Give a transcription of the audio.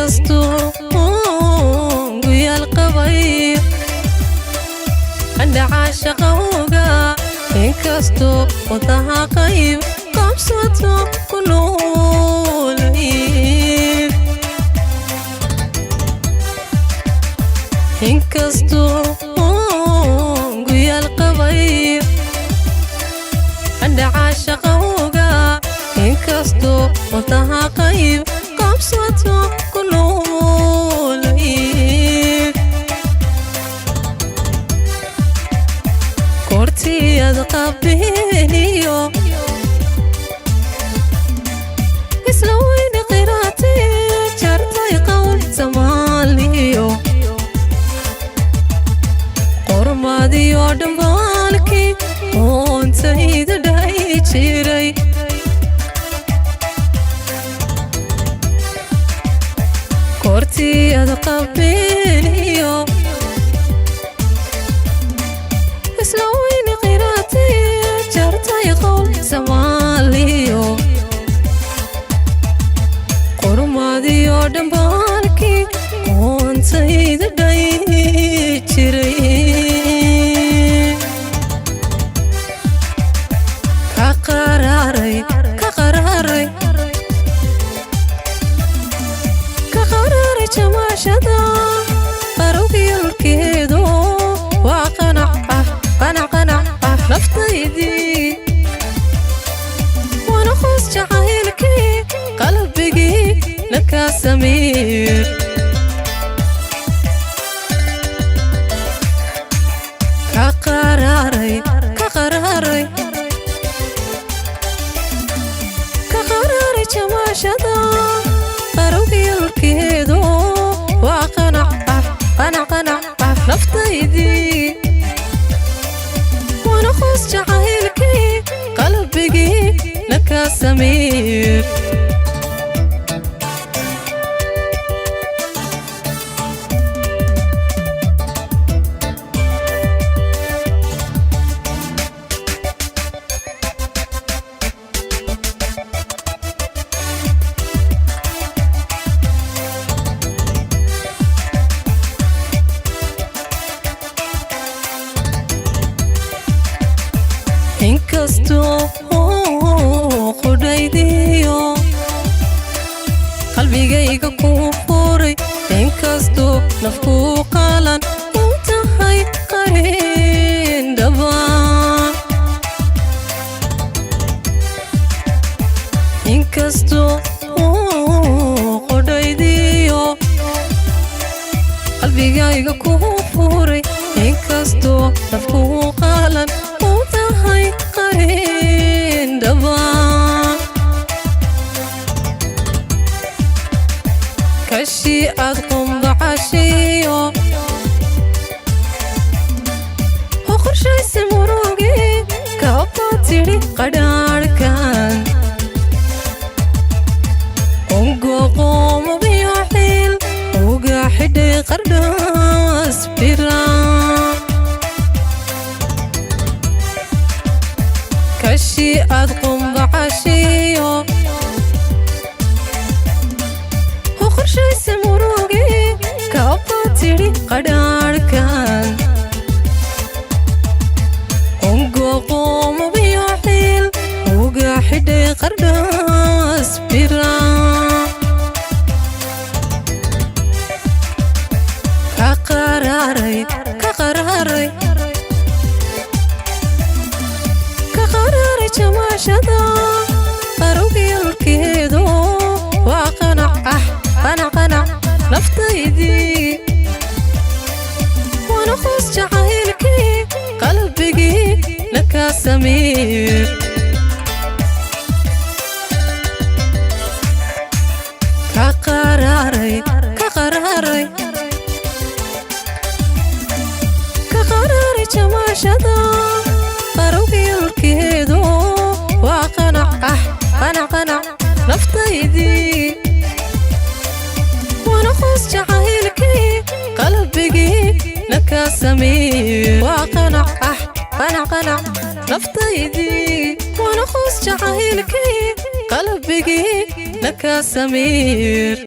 inkastoo guyaal qabay andhaca shaqowga inkastoo wadaha qayb qabsato ku noolayd inkastoo guyaal qabay andhaca shaqowga inkastoo wadaha qayb qabsato ku noolayd kortiyada qabeeniyo isla weyne qiraatay jartay qowl Soomaaliyo qormaadiyo dhambaalkii oontayda dhaay jiray kortiyada qabeeniyo isla weyne qiraatay jartay qowl Soomaaliyo qormaadiyo dhambaalkii oontayda dhaay jiray ka qararay jamaashada qarowgiyo lurkeedo waa qanac naftaydii waana qoos jacaylkii qalbigii lakaa samiir ka qararay jamaashada qarowgiyo lurkeedo waa qanac naftaydii waana qoos jacaylkii qalbigii lakaa samiir inkastoo qudhaydiyo qalbigayga kuu furay inkastoo nafkuu qalan u tahay qarin dhabaan inkastoo qudhaydiyo qalbigayga kuu furay inkastoo nafkuu qalan kashi aad qumbacashiyo oo qorshaysi murugi kaabaa tidhi qadhaadhkan ongooqoomabiyo xiil uga xidhay qardhaas biraan kashi aad qumbacashiyo qorshaysi murugi kaabaa tidhi qadhaadhkan ongooqoomabiyo xiil uga xidhay qardhaas biraan ka qararay jamaashada qarowgiyo lurkeedo waa qanac naftaydii waana qoos jacaylkii qalbigii lakaa samiir ka qararay jamaashada qarowgiyo lurkeedo waa qanac naftaydii waana qoos jacaylkii qalbigii lakaa samiir waa qanac naftaydii waana qoos jacaylkii qalbigii lakaa samiir